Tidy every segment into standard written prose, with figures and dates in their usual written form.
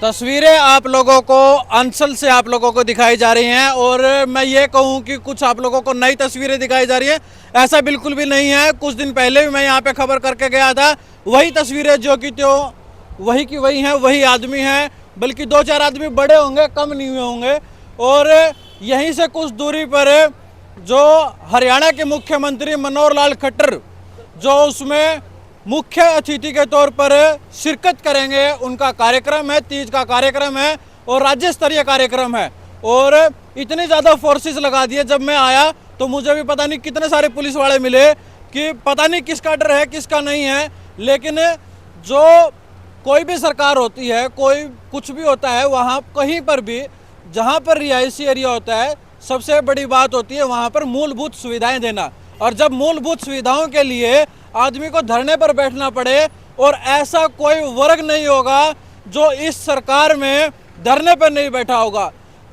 तस्वीरें आप लोगों को अंचल से आप लोगों को दिखाई जा रही हैं और मैं ये कहूँ कि कुछ आप लोगों को नई तस्वीरें दिखाई जा रही हैं, ऐसा बिल्कुल भी नहीं है। कुछ दिन पहले भी मैं यहाँ पे खबर करके गया था, वही तस्वीरें जो कि तो वही की वही हैं, वही आदमी हैं, बल्कि दो चार आदमी बड़े होंगे, कम नहीं हुए होंगे। और यहीं से कुछ दूरी पर जो हरियाणा के मुख्यमंत्री मनोहर लाल खट्टर जो उसमें मुख्य अतिथि के तौर पर शिरकत करेंगे, उनका कार्यक्रम है, तीज का कार्यक्रम है और राज्य स्तरीय कार्यक्रम है। और इतनी ज़्यादा फोर्सेस लगा दिए, जब मैं आया तो मुझे भी पता नहीं कितने सारे पुलिस वाले मिले कि पता नहीं किसका डर है किसका नहीं है। लेकिन जो कोई भी सरकार होती है, कोई कुछ भी होता है, वहाँ कहीं पर भी जहाँ पर रिहायशी एरिया होता है, सबसे बड़ी बात होती है वहाँ पर मूलभूत सुविधाएं देना। और जब मूलभूत सुविधाओं के लिए आदमी को धरने पर बैठना पड़े, और ऐसा कोई वर्ग नहीं होगा जो इस सरकार में धरने पर नहीं बैठा होगा।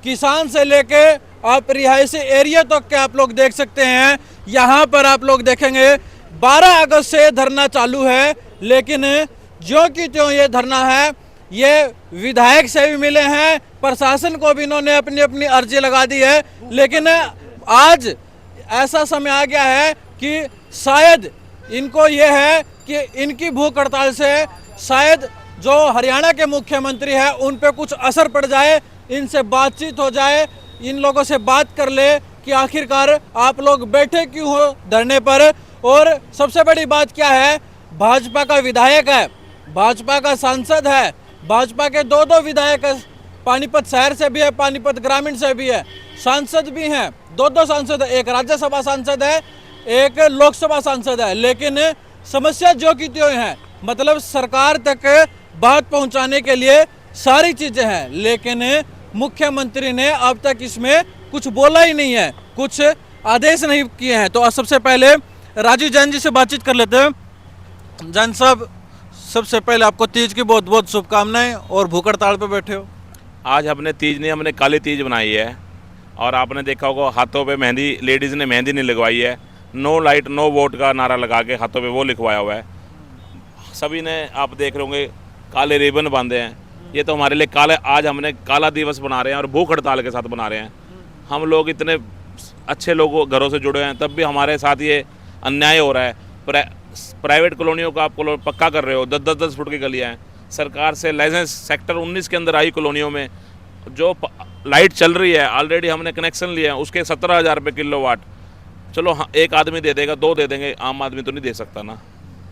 किसान से लेके आप रिहायशी एरिया तक के आप लोग देख सकते हैं। यहाँ पर आप लोग देखेंगे 12 अगस्त से धरना चालू है, लेकिन ज्यों की त्यों ये धरना है। ये विधायक से भी मिले हैं, प्रशासन को भी इन्होंने अपनी अपनी अर्जी लगा दी है। लेकिन आज ऐसा समय आ गया है कि शायद इनको ये है कि इनकी भूख हड़ताल से शायद जो हरियाणा के मुख्यमंत्री हैं उन पे कुछ असर पड़ जाए, इनसे बातचीत हो जाए, इन लोगों से बात कर ले कि आखिरकार आप लोग बैठे क्यों हो धरने पर। और सबसे बड़ी बात क्या है, भाजपा का विधायक है, भाजपा का सांसद है, भाजपा के दो विधायक है, पानीपत शहर से भी है, पानीपत ग्रामीण से भी है, सांसद भी हैं, दो सांसद है, एक राज्यसभा सांसद है, एक लोकसभा सांसद है। लेकिन समस्या जो की त्यों है, मतलब सरकार तक बात पहुंचाने के लिए सारी चीजें हैं, लेकिन मुख्यमंत्री ने अब तक इसमें कुछ बोला ही नहीं है, कुछ आदेश नहीं किए हैं। तो सबसे पहले राजीव जैन जी से बातचीत कर लेते हैं। जैन साहब, सबसे पहले आपको तीज की बहुत बहुत शुभकामनाएं और भूख हड़ताल पे बैठे हो। आज हमने तीज नहीं, हमने काली तीज बनाई है। और आपने देखा होगा हाथों पे मेहंदी, लेडीज़ ने मेहंदी नहीं लगवाई है, नो लाइट नो वोट का नारा लगा के हाथों पे वो लिखवाया हुआ है। सभी ने, आप देख रहे होंगे, काले रिबन बांधे हैं। ये तो हमारे लिए काले, आज हमने काला दिवस बना रहे हैं और भूख हड़ताल के साथ बना रहे हैं। हम लोग इतने अच्छे लोगों घरों से जुड़े हैं, तब भी हमारे साथ ये अन्याय हो रहा है। प्राइवेट कॉलोनियों का आप पक्का कर रहे हो, 10-10 फुट की गलियाँ हैं। सरकार से लाइसेंस सेक्टर 19 के अंदर आई कॉलोनियों में जो लाइट चल रही है, ऑलरेडी हमने कनेक्शन लिया है, उसके 17,000 रुपये किलोवाट। चलो हाँ, एक आदमी दे देगा, दो दे देंगे, आम आदमी तो नहीं दे सकता ना,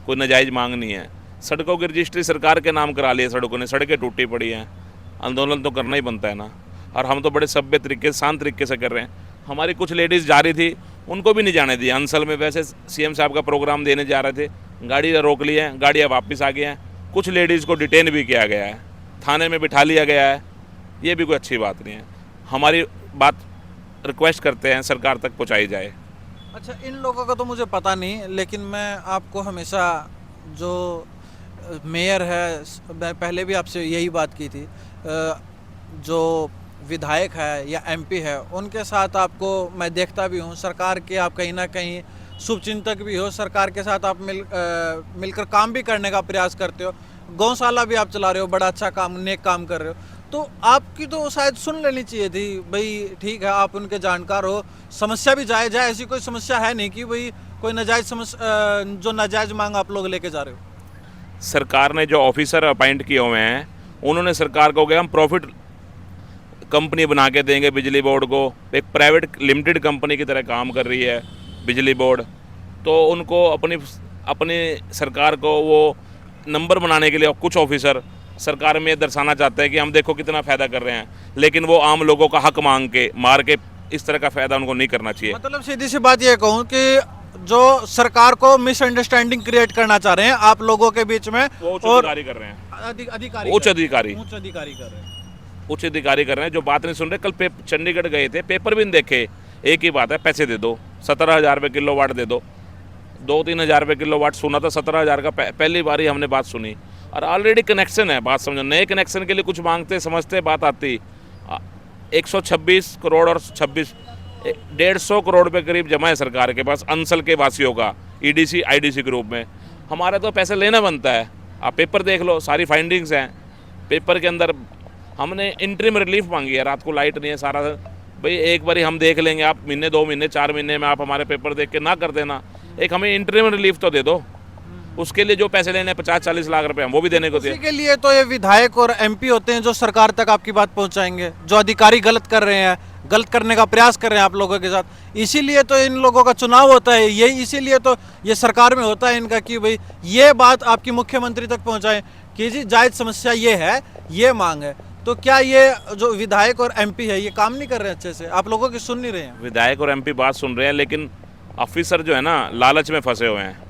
कोई नाजायज़ मांग नहीं है। सड़कों की रजिस्ट्री सरकार के नाम करा ली है, सड़कों ने, सड़कें टूटी पड़ी हैं, आंदोलन तो करना ही बनता है ना। और हम तो बड़े सभ्य तरीके, शांत तरीके से कर रहे हैं। हमारी कुछ लेडीज़ जा रही थी, उनको भी नहीं जाने दिया अंसल में। वैसे सीएम साहब का प्रोग्राम देने जा रहे थे, गाड़ी रोक ली है, गाड़ियाँ वापस आ गई हैं। कुछ लेडीज़ को डिटेन भी किया गया है, थाने में बिठा लिया गया है। ये भी कोई अच्छी बात नहीं है। हमारी बात रिक्वेस्ट करते हैं सरकार तक पहुँचाई जाए। अच्छा, इन लोगों का तो मुझे पता नहीं, लेकिन मैं आपको हमेशा जो मेयर है, मैं पहले भी आपसे यही बात की थी, जो विधायक है या एमपी है, उनके साथ आपको मैं देखता भी हूँ, सरकार के आप कहीं ना कहीं शुभचिंतक भी हो, सरकार के साथ आप मिलकर काम भी करने का प्रयास करते हो। गौशाला भी आप चला रहे हो, बड़ा अच्छा काम, नेक काम कर रहे हो। तो आपकी तो शायद सुन लेनी चाहिए थी भाई, ठीक है आप उनके जानकार हो, समस्या भी जायज़ है, ऐसी कोई समस्या है नहीं कि भाई कोई नाजायज़ समस्या, जो नाजायज़ मांग आप लोग लेके जा रहे हो। सरकार ने जो ऑफिसर अपॉइंट किए हुए हैं, उन्होंने सरकार को कहा हम प्रॉफिट कंपनी बना के देंगे बिजली बोर्ड को। एक प्राइवेट लिमिटेड कंपनी की तरह काम कर रही है बिजली बोर्ड। तो उनको अपनी सरकार को वो नंबर बनाने के लिए कुछ ऑफिसर सरकार में दर्शाना चाहते हैं कि हम देखो कितना फ़ायदा कर रहे हैं, लेकिन वो आम लोगों का हक मांग के मार के इस तरह का फ़ायदा उनको नहीं करना चाहिए। मतलब सीधी सी बात ये कहूँ कि जो सरकार को मिसअंडरस्टैंडिंग क्रिएट करना चाह रहे हैं आप लोगों के बीच में, वो उच्च और अधिकारी कर रहे हैं, अधिकारी उच्च अधिकारी कर रहे हैं, उच्च अधिकारी कर रहे हैं, जो बात नहीं सुन रहे। कल चंडीगढ़ गए थे, पेपर भी नहीं देखे, एक ही बात है, पैसे दे दो, 17,000 रुपये किलोवाट दे दो। 2-3 हज़ार रुपये किलोवाट सुना था, 17,000 का पहली बार ही हमने बात सुनी। और ऑलरेडी कनेक्शन है, बात समझो, नए कनेक्शन के लिए कुछ मांगते समझते बात आती। 126 करोड़ और 150 करोड़ रुपये करीब जमा है सरकार के पास अंसल के वासियों का, ईडीसी आईडीसी के रूप में। हमारे तो पैसे लेना बनता है। आप पेपर देख लो, सारी फाइंडिंग्स हैं पेपर के अंदर। हमने इंटरिम रिलीफ मांगी है, रात को लाइट नहीं है सारा। भाई एक बारी हम देख लेंगे, आप महीने 2 महीने 4 महीने में आप हमारे पेपर देख के ना कर देना, एक हमें इंटरिम रिलीफ तो दे दो। उसके लिए जो पैसे लेने 50-40 लाख रुपए हम वो भी देने को इसी थे। के लिए तो ये विधायक और एमपी होते हैं जो सरकार तक आपकी बात पहुंचाएंगे। जो अधिकारी गलत कर रहे हैं, गलत करने का प्रयास कर रहे हैं आप लोगों के साथ, इसीलिए तो इन लोगों का चुनाव होता है। यही इसीलिए तो ये सरकार में होता है इनका कि भाई ये बात आपकी मुख्यमंत्री तक पहुंचाएं कि जी जायज समस्या ये है, ये मांग है। तो क्या ये जो विधायक और एमपी है ये काम नहीं कर रहे अच्छे से, आप लोगों की सुन नहीं रहे हैं? विधायक और एमपी बात सुन रहे हैं, लेकिन ऑफिसर जो है ना लालच में फंसे हुए हैं।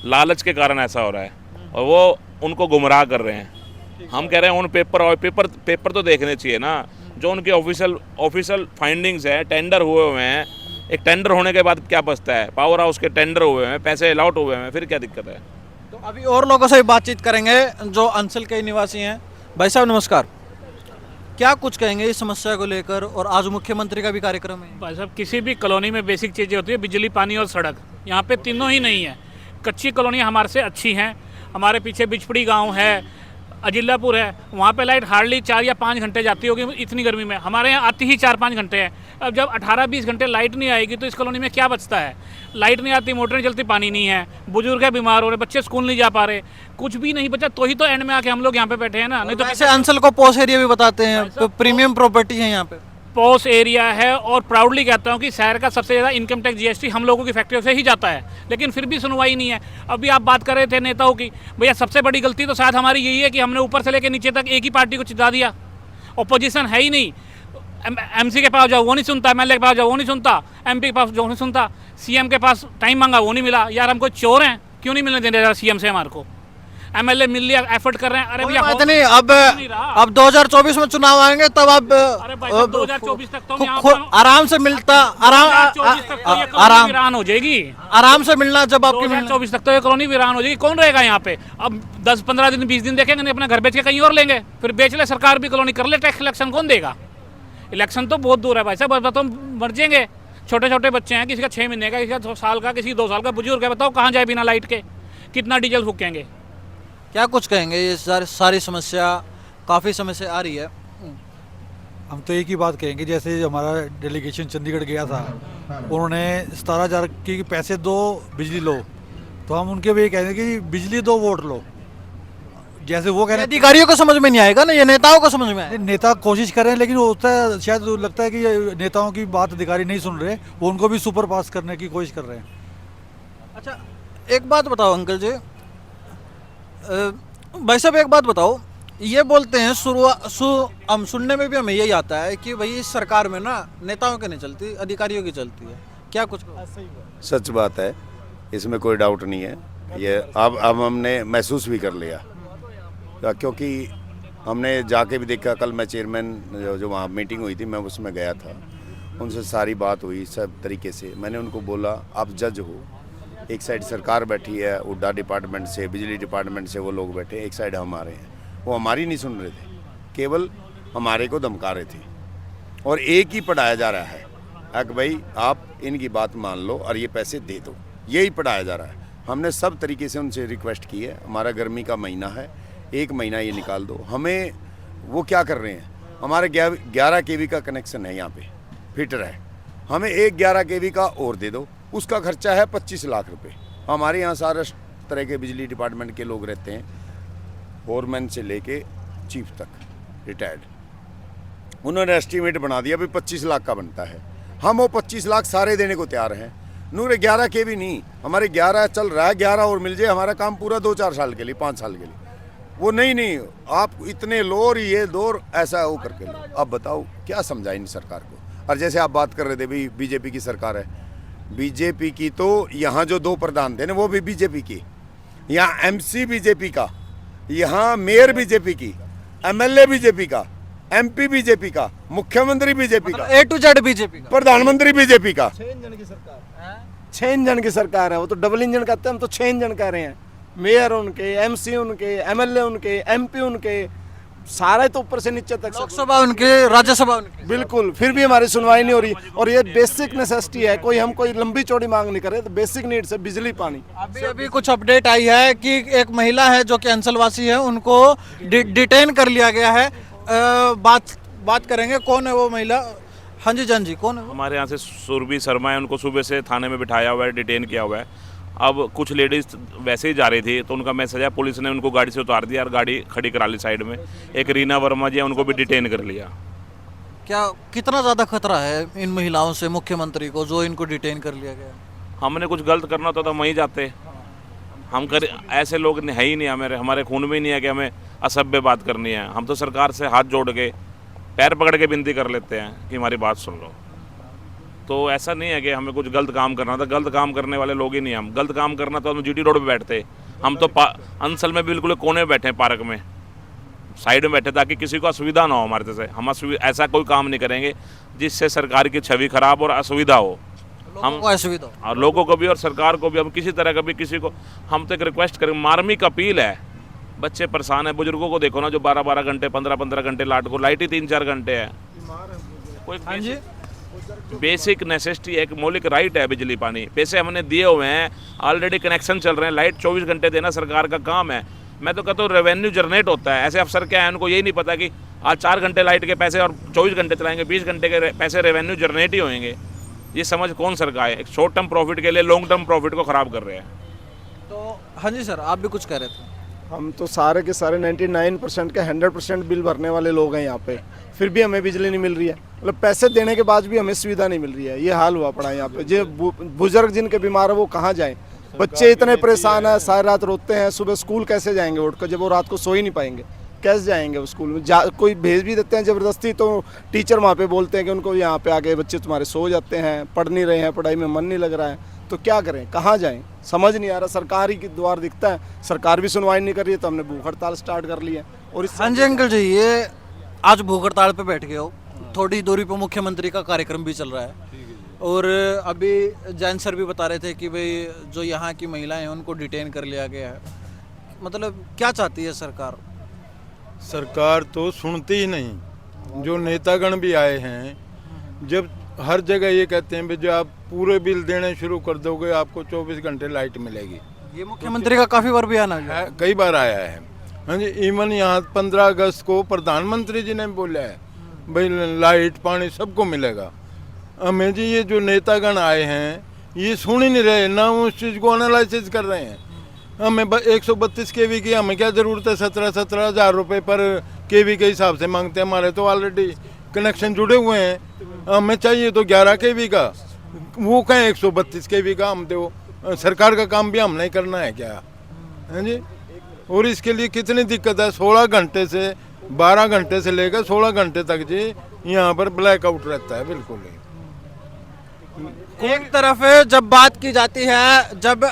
लालच के कारण ऐसा हो रहा है और वो उनको गुमराह कर रहे हैं। हम कह रहे हैं उन पेपर तो देखने चाहिए ना, जो उनके ऑफिशियल फाइंडिंग्स है। टेंडर हुए हुए हैं, एक टेंडर होने के बाद क्या बचता है? पावर हाउस के टेंडर हुए हैं, पैसे अलॉट हुए हैं, फिर क्या दिक्कत है? तो अभी और लोगों से बातचीत करेंगे जो अंचल के निवासी हैं। भाई साहब नमस्कार, क्या कुछ कहेंगे इस समस्या को लेकर? और आज मुख्यमंत्री का भी कार्यक्रम है। भाई साहब, किसी भी कॉलोनी में बेसिक चीज़ें होती है, बिजली, पानी और सड़क। यहाँ पे तीनों ही नहीं है। कच्ची कॉलोनियाँ हमारे से अच्छी हैं। हमारे पीछे बिचपड़ी गांव है, अजिल्लापुर है, वहाँ पे लाइट हार्डली 4 या 5 घंटे जाती होगी इतनी गर्मी में। हमारे यहाँ आती ही 4-5 घंटे है। अब जब 18-20 घंटे लाइट नहीं आएगी तो इस कॉलोनी में क्या बचता है? लाइट नहीं आती, मोटर नहीं चलती, पानी नहीं है, बुजुर्ग है, बीमार हो रहे, बच्चे स्कूल नहीं जा पा रहे, कुछ भी नहीं बचा। तो ही तो एंड में आके हम लोग यहाँ पे बैठे हैं ना। नहीं तो वैसे अंचल को पॉश एरिया भी बताते हैं, तो प्रीमियम प्रॉपर्टी है यहाँ पे। पॉस एरिया है और प्राउडली कहता हूँ कि शहर का सबसे ज़्यादा इनकम टैक्स जीएसटी हम लोगों की फैक्ट्रियों से ही जाता है, लेकिन फिर भी सुनवाई नहीं है। अभी आप बात कर रहे थे नेताओं की, भैया सबसे बड़ी गलती तो शायद हमारी यही है कि हमने ऊपर से लेकर नीचे तक एक ही पार्टी को चिता दिया। ओपोजिशन है ही नहीं। एमसी के पास जाओ वो नहीं सुनता, एमएलए के पास जाओ वो नहीं सुनता, एमपी के पास जो नहीं सुनता, सीएम के पास टाइम मांगा वो नहीं मिला। यार हम कोई चोर हैं? क्यों नहीं मिलने दे रहे सीएम से हमारे को? एमएलए मिल लिया, एफर्ट कर रहे हैं। अरे भैया बात नहीं, अब 2024 में चुनाव आएंगे तब अब अरे भाई 2024 तक तो यहाँ आराम से मिलता, आराम वीरान हो जाएगी। आराम से मिलना जब आपकी 2024 तक तो ये कॉलोनी वीरान हो जाएगी। कौन रहेगा यहाँ पे? अब 10-15 दिन 20 दिन देखेंगे, नहीं अपना घर बेच के कहीं और लेंगे, फिर बेच ले सरकार भी, कॉलोनी कर ले टैक्स। इलेक्शन कौन देगा? इलेक्शन तो बहुत दूर है भाई साहब। तो मर जाएंगे। छोटे छोटे बच्चे हैं, किसी का 6 महीने का, किसी का 2 साल का, किसी 2 साल का बुजुर्ग है। बताओ कहाँ जाए बिना लाइट के? कितना डीजल फूकेंगे? क्या कुछ कहेंगे? ये सारी समस्या काफ़ी समय से आ रही है। हम तो एक ही बात कहेंगे, जैसे हमारा डेलीगेशन चंडीगढ़ गया था, उन्होंने 17,000 के पैसे दो, बिजली लो, तो हम उनके भी कहेंगे कि बिजली दो, वोट लो। जैसे वो कह रहे हैं, अधिकारियों को समझ में नहीं आएगा ना, ये नेताओं को समझ में आएगा। नेता कोशिश कर रहे हैं, लेकिन होता है शायद लगता है कि ये नेताओं की बात अधिकारी नहीं सुन रहे, वो उनको भी सुपर पास करने की कोशिश कर रहे हैं। अच्छा एक बात बताओ अंकल जी, भाई साहब एक बात बताओ, ये बोलते हैं हम सुनने में भी हमें यही आता है कि भाई इस सरकार में ना नेताओं की नहीं चलती, अधिकारियों की चलती है। क्या कुछ? सच बात है, इसमें कोई डाउट नहीं है। ये अब हमने महसूस भी कर लिया, क्योंकि हमने जाके भी देखा। कल मैं चेयरमैन जो वहाँ मीटिंग हुई थी, मैं उसमें गया था, उनसे सारी बात हुई सब तरीके से। मैंने उनको बोला आप जज हो, एक साइड सरकार बैठी है, उड्डा डिपार्टमेंट से, बिजली डिपार्टमेंट से वो लोग बैठे, एक साइड हम आ रहे हैं। वो हमारी नहीं सुन रहे थे, केवल हमारे को धमका रहे थे। और एक ही पढ़ाया जा रहा है कि भाई आप इनकी बात मान लो और ये पैसे दे दो, यही पढ़ाया जा रहा है। हमने सब तरीके से उनसे रिक्वेस्ट की है, हमारा गर्मी का महीना है, 1 महीना ये निकाल दो हमें। वो क्या कर रहे हैं, हमारे 11 kV का कनेक्शन है यहाँ पे, फिटर है, हमें एक 11 kV का और दे दो, उसका खर्चा है 25 लाख रुपए। हमारे यहाँ सारे तरह के बिजली डिपार्टमेंट के लोग रहते हैं, फोरमैन से लेके चीफ तक रिटायर्ड। उन्होंने एस्टीमेट बना दिया भी 25 लाख का बनता है। हम वो 25 लाख सारे देने को तैयार हैं। नूरे 11 kV नहीं, हमारे 11 चल रहा है, 11 और मिल जाए, हमारा काम पूरा 2-4 साल के लिए, 5 साल के लिए। वो नहीं आप इतने लो और ये दो और ऐसा वो करके लो। अब बताओ क्या समझाएं इन सरकार को? और जैसे आप बात कर रहे थे भाई बीजेपी की सरकार है, बीजेपी की तो यहाँ जो 2 प्रधान थे ना वो भी बीजेपी की, यहाँ एमसी बीजेपी का, यहाँ मेयर बीजेपी की, एमएलए बीजेपी का, एमपी बीजेपी का, मुख्यमंत्री बीजेपी का, A to Z बीजेपी का, प्रधानमंत्री बीजेपी का। 6 इंजन की सरकार, 6 इंजन की सरकार है। वो तो डबल इंजन कहते हैं, हम तो 6 इंजन कह रहे हैं। मेयर उनके, एमसी उनके, एमएलए उनके, एमपी उनके, सारे तो ऊपर से नीचे तक, लोकसभा उनके, राज्यसभा उनके। बिल्कुल, फिर भी हमारी सुनवाई नहीं हो रही। और ये बेसिक नेसेसिटी है, हम कोई लंबी चौड़ी मांग नहीं कर रहे, तो बेसिक नीड्स है बिजली, पानी। अभी कुछ अपडेट आई है कि एक महिला है जो कि अंचलवासी है, उनको डिटेन कर लिया गया है बात करेंगे कौन है वो महिला। हाँ जी जान जी, कौन है वो? हमारे यहाँ से सुरभि शर्मा है, उनको सुबह से थाने में बिठाया हुआ है, डिटेन किया हुआ है। अब कुछ लेडीज़ वैसे ही जा रही थी तो उनका मैसेज आया, पुलिस ने उनको गाड़ी से उतार दिया और गाड़ी खड़ी करा ली साइड में। एक रीना वर्मा जी है, उनको भी डिटेन कर लिया। क्या कितना ज़्यादा खतरा है इन महिलाओं से मुख्यमंत्री को, जो इनको डिटेन कर लिया गया? हमने कुछ गलत करना होता तो हम वहीं जाते। हम कर ऐसे लोग है ही नहीं, हमारे खून में नहीं है कि हमें असभ्य बात करनी है। हम तो सरकार से हाथ जोड़ के पैर पकड़ के विनती कर लेते हैं कि हमारी बात सुन लो। तो ऐसा नहीं है कि हमें कुछ गलत काम करना था, गलत काम करने वाले लोग ही नहीं। हम गलत काम करना तो हम जीटी रोड पे बैठते। हम तो अंसल में बिल्कुल कोने में बैठे, पार्क में साइड में बैठे, ताकि किसी को असुविधा ना हो हमारे से। हम ऐसा कोई काम नहीं करेंगे जिससे सरकार की छवि खराब और असुविधा हो। लोगों को असुविधा हो। और लोगों को भी और सरकार को भी हम किसी तरह का भी किसी को, हम तो एक रिक्वेस्ट करेंगे, मार्मिक अपील है। बच्चे परेशान है, बुजुर्गों को देखो ना, जो 12-12 घंटे 15-15 घंटे लाइट ही 3-4 घंटे है। कोई हाँ जी, बेसिक नेसेसिटी है, एक मौलिक राइट है बिजली पानी। पैसे हमने दिए हुए हैं, ऑलरेडी कनेक्शन चल रहे हैं, लाइट 24 घंटे देना सरकार का काम है। मैं तो कहता हूँ रेवेन्यू जनरेट होता है। ऐसे अफसर क्या है, उनको यही नहीं पता कि आज 4 घंटे लाइट के पैसे और 24 घंटे चलाएंगे, 20 घंटे के पैसे रेवेन्यू जनरेट ही होंगे। ये समझ कौन सरकार है? एक शॉर्ट टर्म प्रॉफिट के लिए लॉन्ग टर्म प्रॉफिट को ख़राब कर रहे हैं। तो हाँ जी सर, आप भी कुछ कह रहे थे। हम तो सारे के सारे 99% के 100% बिल भरने वाले लोग हैं यहाँ पे, फिर भी हमें बिजली नहीं मिल रही है। मतलब पैसे देने के बाद भी हमें सुविधा नहीं मिल रही है। ये हाल हुआ पड़ा है यहाँ पे। जो बुजुर्ग जिनके बीमार है वो कहाँ जाएं? बच्चे इतने परेशान हैं, सारी रात रोते हैं, सुबह स्कूल कैसे जाएंगे उठ कर, जब वो रात को सो ही नहीं पाएंगे? कैसे जाएंगे वो स्कूल में? कोई भेज भी देते हैं ज़बरदस्ती, तो टीचर वहाँ पे बोलते हैं कि उनको यहाँ पे आके बच्चे तुम्हारे सो जाते हैं, पढ़ नहीं रहे हैं, पढ़ाई में मन नहीं लग रहा है। तो क्या करें, कहाँ जाएं? समझ नहीं आ रहा। सरकार ही द्वार दिखता है, सरकार भी सुनवाई नहीं कर रही है, तो हमने भूख हड़ताल स्टार्ट कर ली है। और इस हाँ जी अंकल जी, ये आज भूख हड़ताल पे बैठ गए हो, थोड़ी दूरी पे मुख्यमंत्री का कार्यक्रम भी चल रहा है। और अभी जैन सर भी बता रहे थे कि भाई जो यहाँ की महिलाएं हैं उनको डिटेन कर लिया गया है। मतलब क्या चाहती है सरकार? सरकार तो सुनती ही नहीं। जो नेतागण भी आए हैं, जब हर जगह ये कहते हैं भाई जो आप पूरे बिल देने शुरू कर दोगे आपको 24 घंटे लाइट मिलेगी। ये मुख्यमंत्री का काफ़ी बार बयान है। कई बार आया है। हाँ जी, इवन यहाँ 15 अगस्त को प्रधानमंत्री जी ने बोला है भाई लाइट पानी सबको मिलेगा। हमें जी ये जो नेतागण आए हैं ये सुन ही नहीं रहे, ना उस चीज़ को एनालिसिस कर रहे हैं। हमें 132 केवी की हमें क्या ज़रूरत है? 17-17 हज़ार रुपये पर केवी के हिसाब से मांगते हैं। हमारे तो ऑलरेडी कनेक्शन जुड़े हुए हैं। हमें चाहिए तो 11 केवी का, वो कहें 132 केवी का हम दो। सरकार का काम भी हम नहीं करना है क्या? हैं जी। और इसके लिए कितनी दिक्कत है। 16 घंटे से 12 घंटे से लेकर 16 घंटे तक जी यहाँ पर ब्लैकआउट रहता है। बिल्कुल ही एक तरफ जब बात की जाती है, जब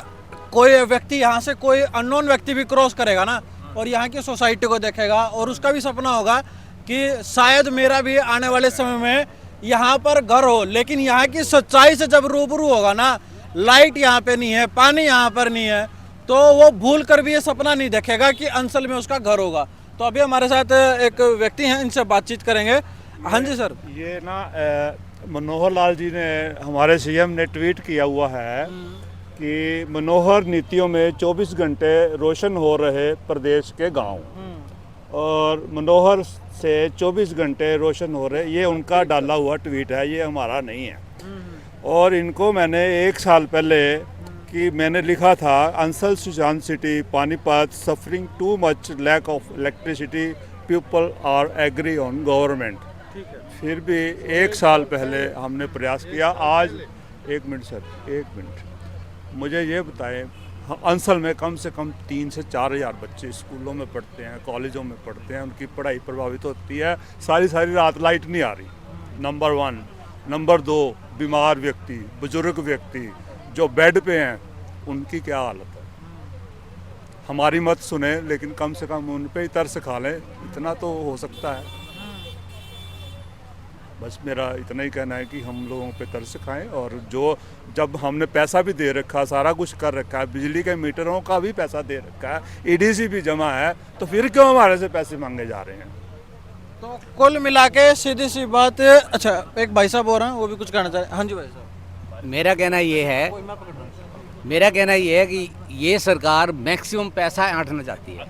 कोई व्यक्ति यहाँ से कोई अननोन व्यक्ति भी क्रॉस करेगा ना और यहाँ की सोसाइटी को देखेगा और उसका भी सपना होगा कि शायद मेरा भी आने वाले समय में यहाँ पर घर हो, लेकिन यहाँ की सच्चाई से जब रूबरू होगा ना, लाइट यहाँ पे नहीं है, पानी यहाँ पर नहीं है, तो वो भूल कर भी ये सपना नहीं देखेगा कि अंचल में उसका घर होगा। तो अभी हमारे साथ एक व्यक्ति हैं, इनसे बातचीत करेंगे। हाँ जी सर। ये ना मनोहर लाल जी ने, हमारे सीएम ने ट्वीट किया हुआ है कि मनोहर नीतियों में 24 घंटे रोशन हो रहे प्रदेश के गांव, और मनोहर से 24 घंटे रोशन हो रहे, ये उनका डाला हुआ ट्वीट है, ये हमारा नहीं है। और इनको मैंने 1 साल पहले कि मैंने लिखा था, Ansal Sujan city Panipat suffering too much lack of electricity, people are agree on government. फिर भी 1 साल पहले हमने प्रयास किया। आज 1 मिनट सर, 1 मिनट, मुझे ये बताएं, अंसल में कम से कम 3 से 4 हज़ार बच्चे स्कूलों में पढ़ते हैं, कॉलेजों में पढ़ते हैं, उनकी पढ़ाई प्रभावित होती है। सारी रात लाइट नहीं आ रही, नंबर 1। नंबर 2, बीमार व्यक्ति, बुजुर्ग व्यक्ति जो बेड पे हैं, उनकी क्या हालत है? हमारी मत सुने, लेकिन कम से कम उन पे ही तरस खा लें, इतना तो हो सकता है। बस मेरा इतना ही कहना है कि हम लोगों पे तरस खाएं, और जो जब हमने पैसा भी दे रखा, सारा कुछ कर रखा है, बिजली के मीटरों का भी पैसा दे रखा है, ईडीसी भी जमा है, तो फिर क्यों हमारे से पैसे मांगे जा रहे हैं? तो कुल मिला के सीधी सी बात। अच्छा, एक भाई साहब हो रहे हैं, वो भी कुछ कहना चाह रहे हैं। हाँ जी भाई साहब। मेरा कहना ये है कि ये सरकार मैक्सिमम पैसा ऐंठना चाहती है।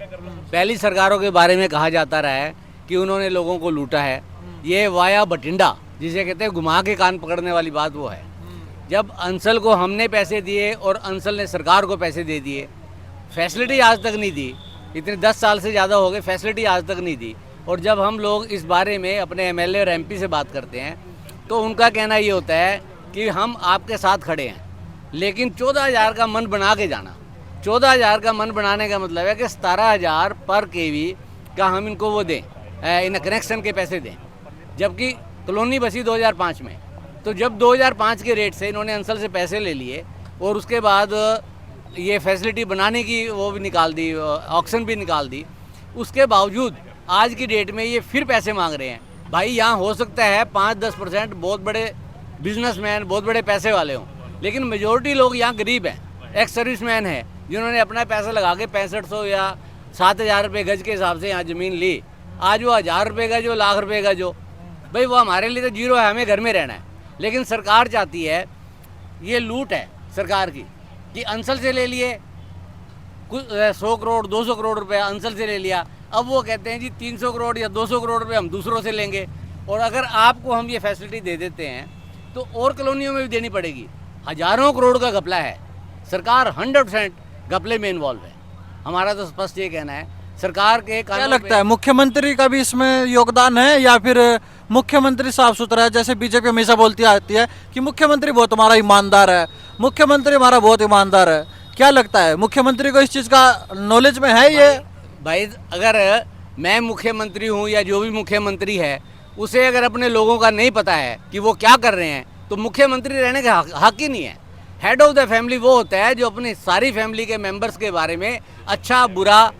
पहली सरकारों के बारे में कहा जाता रहा है कि उन्होंने लोगों को लूटा है। ये वाया बठिंडा, जिसे कहते हैं घुमा के कान पकड़ने वाली बात, वो है। जब अंसल को हमने पैसे दिए और अंसल ने सरकार को पैसे दे दिए, फैसिलिटी आज तक नहीं दी, इतने 10 साल से ज़्यादा हो गए, फैसिलिटी आज तक नहीं दी। और जब हम लोग इस बारे में अपने एमएलए और एमपी से बात करते हैं तो उनका कहना ये होता है कि हम आपके साथ खड़े हैं, लेकिन 14,000 का मन बना के जाना। 14,000 का मन बनाने का मतलब है कि 17,000 पर केवी का हम इनको वो दें, इन कनेक्शन के पैसे दें, जबकि कॉलोनी बसी 2005 में। तो जब 2005 के रेट से इन्होंने अंसल से पैसे ले लिए और उसके बाद ये फैसिलिटी बनाने की वो भी निकाल दी, ऑक्शन भी निकाल दी, उसके बावजूद आज की डेट में ये फिर पैसे मांग रहे हैं। भाई यहाँ हो सकता है 5-10% बहुत बड़े बिजनेसमैन, बहुत बड़े पैसे वाले हों, लेकिन मेजोरिटी लोग यहाँ गरीब हैं, एक्स सर्विसमैन है, जिन्होंने अपना पैसा लगा के 6500 या 7,000 रुपये गज के हिसाब से यहाँ ज़मीन ली। आज वो 1,000 रुपये का जो, लाख रुपये का जो, भाई वो हमारे लिए तो जीरो है, हमें घर में रहना है। लेकिन सरकार चाहती है, ये लूट है सरकार की, कि अंसल से ले लिए कुछ 100 करोड़ 200 करोड़ रुपए अंसल से ले लिया, अब वो कहते हैं जी 300 करोड़ या 200 करोड़ रुपए हम दूसरों से लेंगे। और अगर आपको हम ये फैसिलिटी दे देते हैं तो और कॉलोनियों में भी देनी पड़ेगी। हजारों करोड़ का घपला है, सरकार 100% घपले में इन्वॉल्व है। हमारा तो स्पष्ट ये कहना है, सरकार के क्या लगता है मुख्यमंत्री का भी इसमें योगदान है या फिर मुख्यमंत्री साफ सुथरा है? जैसे बीजेपी हमेशा बोलती आती है कि मुख्यमंत्री बहुत हमारा ईमानदार है, मुख्यमंत्री हमारा बहुत ईमानदार है। क्या लगता है मुख्यमंत्री को इस चीज़ का नॉलेज में है ये? भाई अगर मैं मुख्यमंत्री हूँ या जो भी मुख्यमंत्री है, उसे अगर अपने लोगों का नहीं पता है कि वो क्या कर रहे हैं, तो मुख्यमंत्री रहने का हक ही नहीं है। हेड ऑफ द फैमिली वो होता है जो अपनी सारी फैमिली के मेंबर्स के बारे में अच्छा बुरा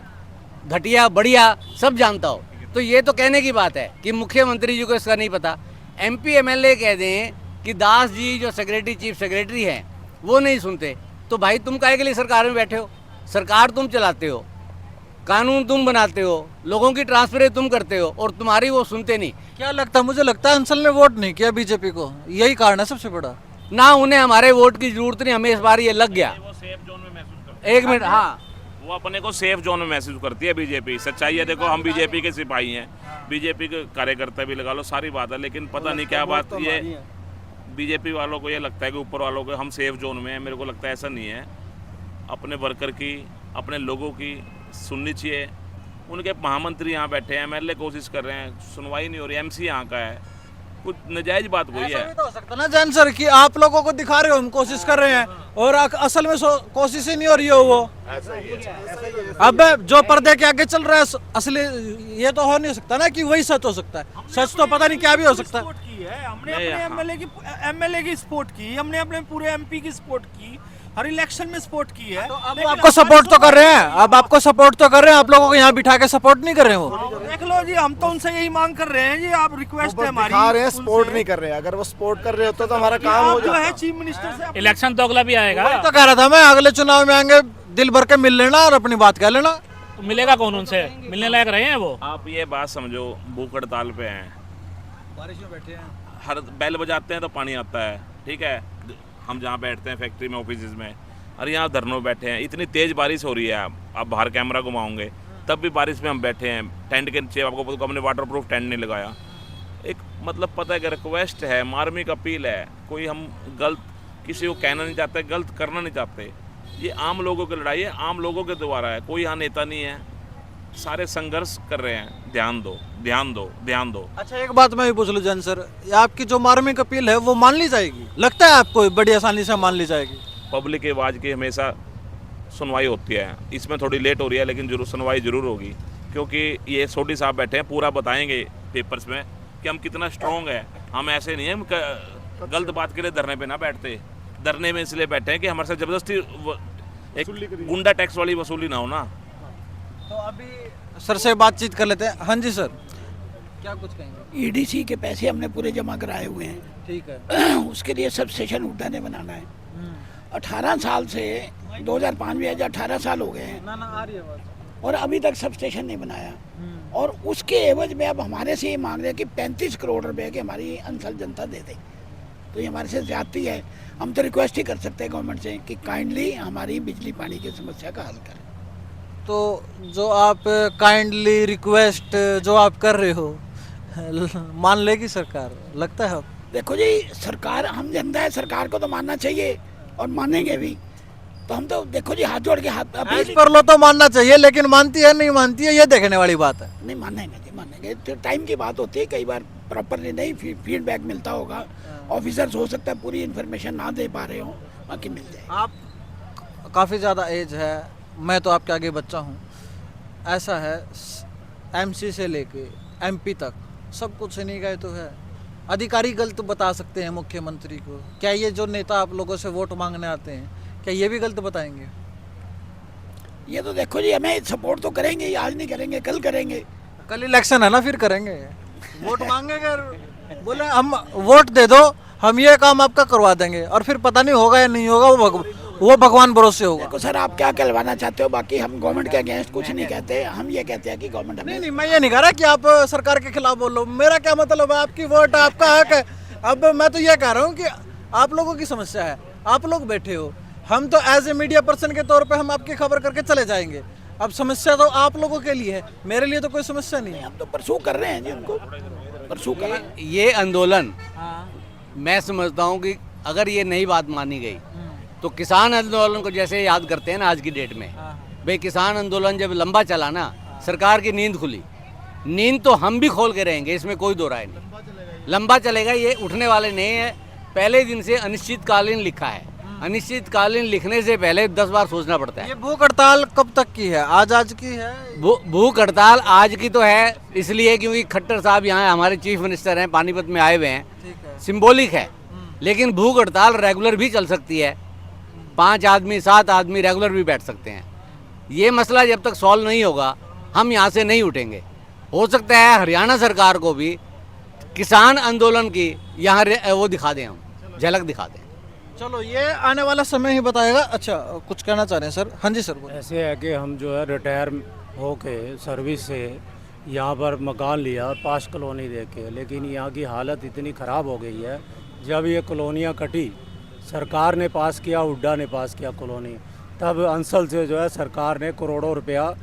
घटिया बढ़िया सब जानता हो। तो ये तो कहने की बात है कि मुख्यमंत्री जी को इसका नहीं पता। एमपी एमएलए कह दें कि दास जी जो सेक्रेटरी चीफ सेक्रेटरी हैं वो नहीं सुनते, तो भाई तुम काहे के लिए सरकार में बैठे हो? सरकार तुम चलाते हो, कानून तुम बनाते हो, लोगों की ट्रांसफर तुम करते हो और तुम्हारी वो सुनते नहीं। क्या लगता है? मुझे लगता है अंसल ने वोट नहीं किया बीजेपी को, यही कारण है सबसे बड़ा। ना उन्हें हमारे वोट की जरूरत नहीं, हमें इस बार ये लग गया। एक मिनट, हाँ वो अपने को सेफ जोन में महसूस करती है बीजेपी। सच्चाई है, देखो हम बीजेपी के सिपाही हैं, बीजेपी के कार्यकर्ता भी लगा लो, सारी बात है, लेकिन पता नहीं क्या बात ये बीजेपी वालों को ये लगता है कि ऊपर वालों को हम सेफ जोन में हैं। मेरे को लगता है ऐसा नहीं है। अपने वर्कर की, अपने लोगों की सुननी चाहिए। उनके महामंत्री यहाँ बैठे हैं, एमएलए कोशिश कर रहे हैं, सुनवाई नहीं हो रही। एमसी यहाँ का है, कुछ नजायज बात वही है। तो हो सकता ना जैन सर कि आप लोगों को दिखा रहे हो हम कोशिश कर रहे हैं और असल में कोशिश ही नहीं हो रही हो वो। अब जो पर्दे के आगे चल रहा है असली, ये तो हो नहीं सकता ना कि वही सच हो सकता है। सच तो पता नहीं क्या भी हो सकता है। हमने अपने एमएलए की सपोर्ट की, हमने अपने पूरे एमपी की सपोर्ट की, हर इलेक्शन में सपोर्ट की है। तो अब आपको सपोर्ट तो कर रहे हैं, अब आपको सपोर्ट तो कर रहे हैं, आप लोगों को यहाँ बिठा के सपोर्ट नहीं कर रहे हैं वो। देख लो जी, हम तो उनसे यही मांग कर रहे हैं जी, आप रिक्वेस्ट है हमारी। दिखा रहे हैं, सपोर्ट नहीं कर रहे हैं। अगर वो सपोर्ट कर रहे होते तो हमारा काम हो जो जाता। है चीफ मिनिस्टर से इलेक्शन तो अगला भी आएगा। तो कह रहा था मैं अगले चुनाव में आएंगे, दिल भर के मिल लेना और अपनी बात कह लेना। तो मिलेगा कौन उनसे? मिलने लायक रहे हैं वो? आप ये बात समझो, भूख हड़ताल पे हैं, बारिश में बैठे हैं, हर बेल बजाते हैं तो पानी आता है, ठीक है। हम जहाँ बैठते हैं फैक्ट्री में, ऑफिस में, और यहाँ धरनों बैठे हैं। इतनी तेज़ बारिश हो रही है, आप बाहर कैमरा घुमाओगे तब भी बारिश में हम बैठे हैं। टेंट के नीचे आपको हमने वाटर प्रूफ टेंट नहीं लगाया। एक मतलब पता है कि रिक्वेस्ट है, मार्मिक अपील है। कोई हम गलत किसी को कहना नहीं चाहते, गलत करना नहीं चाहते। ये आम लोगों की लड़ाई है, आम लोगों के द्वारा है। कोई यहाँ नेता नहीं है, सारे संघर्ष कर रहे हैं। ध्यान दो, ध्यान दो, ध्यान दो। अच्छा एक बात मैं भी पूछ लूँ जैन सर, आपकी जो मार्मिक अपील है वो मान ली जाएगी? लगता है आपको बड़ी आसानी से मान ली जाएगी? पब्लिक की आवाज़ की हमेशा सुनवाई होती है, इसमें थोड़ी लेट हो रही है लेकिन जरूर सुनवाई जरूर होगी। क्योंकि ये सोडी साहब बैठे हैं, पूरा बताएंगे पेपर्स में कि हम कितना स्ट्रॉन्ग है। हम ऐसे नहीं हैं गलत बात के लिए धरने पे ना बैठते। धरने में इसलिए बैठे हैं कि हमारे साथ ज़बरदस्ती एक गुंडा टैक्स वाली वसूली ना हो ना। तो अभी सर से बातचीत कर लेते हैं। हाँ जी सर, क्या कुछ कहेंगे? ईडीसी के पैसे हमने पूरे जमा कराए हुए हैं। ठीक है। उसके लिए सब स्टेशन उठाने बनाना है। 18 साल से 2005 में 18 साल हो गए हैं ना आ रही है बात। और अभी तक सब स्टेशन नहीं बनाया। और उसके एवज में अब हमारे से ये मांग रहे हैं कि 35 करोड़ रुपए की हमारी अंसल जनता दे दे। तो ये हमारे से ज्यादती है। हम तो रिक्वेस्ट ही कर सकते हैं गवर्नमेंट से कि काइंडली हमारी बिजली पानी की समस्या का हल करें। तो जो आप काइंडली रिक्वेस्ट जो आप कर रहे हो मान लेगी सरकार, लगता है? देखो जी, सरकार, हम जनता है, सरकार को तो मानना चाहिए और मानेंगे भी। तो हम तो देखो जी हाथ जोड़ के हाथ एज पर लो तो मानना चाहिए, लेकिन मानती है नहीं मानती है ये देखने वाली बात है। नहीं, मानेंगे जी, मानेंगे। तो टाइम की बात होती है, कई बार प्रॉपरली नहीं फीडबैक मिलता होगा, ऑफिसर्स हो सकता है पूरी इन्फॉर्मेशन ना दे पा रहे हो, बाकी मिल जाए। आप काफ़ी ज़्यादा एज है, मैं तो आपके आगे बच्चा हूँ, ऐसा है एमसी से लेके एमपी तक सब कुछ नहीं गए तो है। अधिकारी गलत बता सकते हैं मुख्यमंत्री को, क्या ये जो नेता आप लोगों से वोट मांगने आते हैं क्या ये भी गलत बताएंगे? ये तो देखो जी, हमें सपोर्ट तो करेंगे ही, आज नहीं करेंगे कल करेंगे। कल इलेक्शन है ना, फिर करेंगे। वोट मांगेंगे, बोले हम वोट दे दो, हम ये काम आपका करवा देंगे, और फिर पता नहीं होगा या नहीं होगा, वो भगवान भरोसे होगा। देखो सर, आप क्या कहलवाना चाहते हो, बाकी हम गवर्नमेंट के अगेंस्ट कुछ नहीं कहते, हम ये कहते हैं कि गवर्नमेंट हमें... नहीं, मैं ये नहीं कह रहा कि आप सरकार के खिलाफ बोलो, मेरा क्या मतलब है, आपकी वोट आपका हक है। अब मैं तो ये कह रहा हूँ कि आप लोगों की समस्या है, आप लोग बैठे हो, हम तो एज ए मीडिया पर्सन के तौर पे हम आपकी खबर करके चले जाएंगे। अब समस्या तो आप लोगों के लिए है, मेरे लिए तो कोई समस्या नहीं है। हम तो परसू कर रहे हैं जी, उनको परसू कर रहे हैं। ये आंदोलन मैं समझता हूँ कि अगर ये नई बात मानी गई तो किसान आंदोलन को जैसे याद करते हैं ना आज की डेट में, भाई किसान आंदोलन जब लंबा चला ना, सरकार की नींद खुली, नींद तो हम भी खोल के रहेंगे, इसमें कोई दो राय नहीं। लंबा चलेगा, ये उठने वाले नहीं है। पहले दिन से अनिश्चितकालीन लिखा है, अनिश्चितकालीन लिखने से पहले 10 बार सोचना पड़ता है। ये भूख हड़ताल कब तक की है? आज की है? भूख हड़ताल आज की तो है इसलिए क्योंकि खट्टर साहब यहाँ हमारे चीफ मिनिस्टर हैं, पानीपत में आए हुए हैं, सिंबॉलिक है। लेकिन भूख हड़ताल रेगुलर भी चल सकती है, 5 आदमी 7 आदमी रेगुलर भी बैठ सकते हैं। ये मसला जब तक सॉल्व नहीं होगा हम यहाँ से नहीं उठेंगे। हो सकता है हरियाणा सरकार को भी किसान आंदोलन की यहाँ वो दिखा दें, हम झलक दिखा दें। चलो ये आने वाला समय ही बताएगा। अच्छा, कुछ कहना चाह रहे हैं सर? हाँ जी सर, बोलिए। ऐसे है कि हम जो है रिटायर होके सर्विस से यहाँ पर मकान लिया 5 कॉलोनी दे के, लेकिन यहाँ की हालत इतनी ख़राब हो गई है। जब ये कॉलोनियाँ कटी, सरकार ने पास किया, हुड्डा ने पास किया कॉलोनी, तब अंसल से जो है सरकार ने करोड़ों रुपया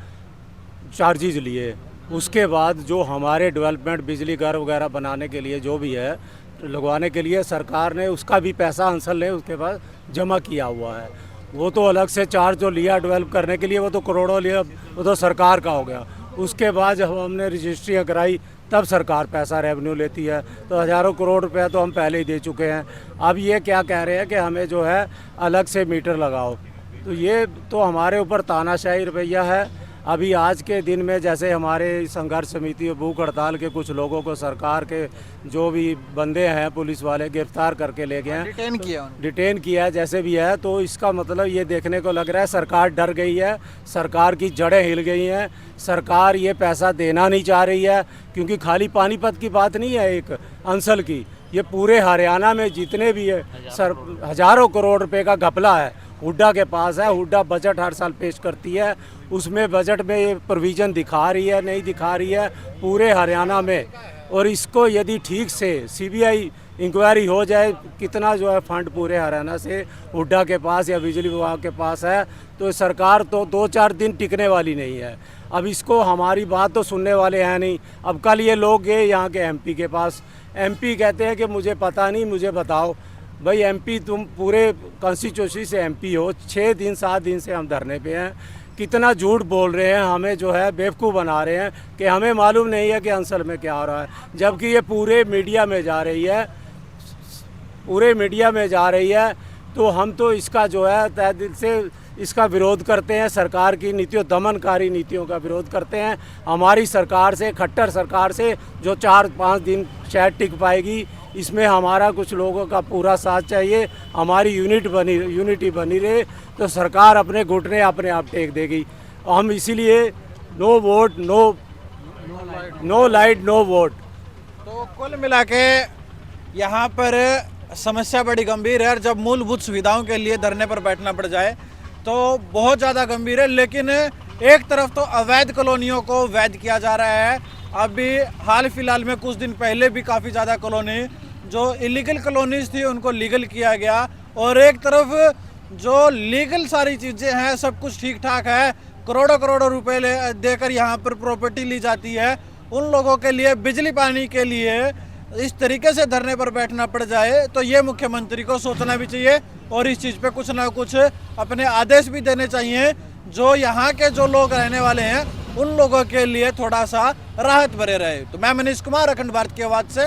चार्जेज लिए। उसके बाद जो हमारे डेवलपमेंट बिजली घर वगैरह बनाने के लिए जो भी है लगवाने के लिए सरकार ने उसका भी पैसा अंसल ने उसके बाद जमा किया हुआ है। वो तो अलग से चार्ज जो लिया डेवलप करने के लिए वो तो करोड़ों लिया, वो तो सरकार का हो गया। उसके बाद जब हमने रजिस्ट्रियाँ कराई तब सरकार पैसा रेवेन्यू लेती है, तो हज़ारों करोड़ रुपया तो हम पहले ही दे चुके हैं। अब ये क्या कह रहे हैं कि हमें जो है अलग से मीटर लगाओ, तो ये तो हमारे ऊपर तानाशाही रवैया है। अभी आज के दिन में जैसे हमारे संघर्ष समिति और भूख हड़ताल के कुछ लोगों को सरकार के जो भी बंदे हैं पुलिस वाले गिरफ्तार करके ले गए हैं, डिटेन किया है जैसे भी है। तो इसका मतलब ये देखने को लग रहा है सरकार डर गई है, सरकार की जड़ें हिल गई हैं, सरकार ये पैसा देना नहीं चाह रही है। क्योंकि खाली पानीपत की बात नहीं है एक अंसल की, ये पूरे हरियाणा में जितने भी है हज़ारों करोड़ रुपए का घपला है हुड्डा के पास है। हुड्डा बजट हर साल पेश करती है, उसमें बजट में ये प्रोविज़न दिखा रही है नहीं दिखा रही है पूरे हरियाणा में। और इसको यदि ठीक से सीबीआई इंक्वायरी हो जाए कितना जो है फंड पूरे हरियाणा से हुड्डा के पास या बिजली विभाग के पास है, तो सरकार तो 2-4 दिन टिकने वाली नहीं है। अब इसको हमारी बात तो सुनने वाले हैं नहीं। अब कल ये लोग गए यहाँ के एमपी के पास, एमपी कहते हैं कि मुझे पता नहीं, मुझे बताओ। भाई एमपी तुम पूरे कॉन्स्टिट्यूंसी से एमपी हो, 6 दिन 7 दिन से हम धरने पे हैं, कितना झूठ बोल रहे हैं, हमें जो है बेवकूफ़ बना रहे हैं कि हमें मालूम नहीं है कि अंसल में क्या हो रहा है, जबकि ये पूरे मीडिया में जा रही है, पूरे मीडिया में जा रही है। तो हम तो इसका जो है तहे दिल से इसका विरोध करते हैं, सरकार की नीतियों दमनकारी नीतियों का विरोध करते हैं। हमारी सरकार से, खट्टर सरकार से जो 4-5 दिन शायद टिक पाएगी, इसमें हमारा कुछ लोगों का पूरा साथ चाहिए। हमारी यूनिटी बनी रहे तो सरकार अपने घुटने अपने आप टेक देगी। हम इसीलिए no vote no light no vote. तो कुल मिला के यहाँ पर समस्या बड़ी गंभीर है, और जब मूलभूत सुविधाओं के लिए धरने पर बैठना पड़ जाए तो बहुत ज़्यादा गंभीर है। लेकिन एक तरफ तो अवैध कॉलोनियों को वैध किया जा रहा है, अभी हाल फिलहाल में कुछ दिन पहले भी काफ़ी ज़्यादा कॉलोनी जो इलीगल कॉलोनीज थी उनको लीगल किया गया, और एक तरफ जो लीगल सारी चीज़ें हैं सब कुछ ठीक ठाक है, करोड़ों करोड़ों रुपए देकर यहाँ पर प्रॉपर्टी ली जाती है, उन लोगों के लिए बिजली पानी के लिए इस तरीके से धरने पर बैठना पड़ जाए, तो ये मुख्यमंत्री को सोचना भी चाहिए और इस चीज़ पे कुछ ना कुछ अपने आदेश भी देने चाहिए, जो यहाँ के जो लोग रहने वाले हैं उन लोगों के लिए थोड़ा सा राहत भरे रहे। तो मैं मनीष कुमार, अखंड भारत की आवाज़ से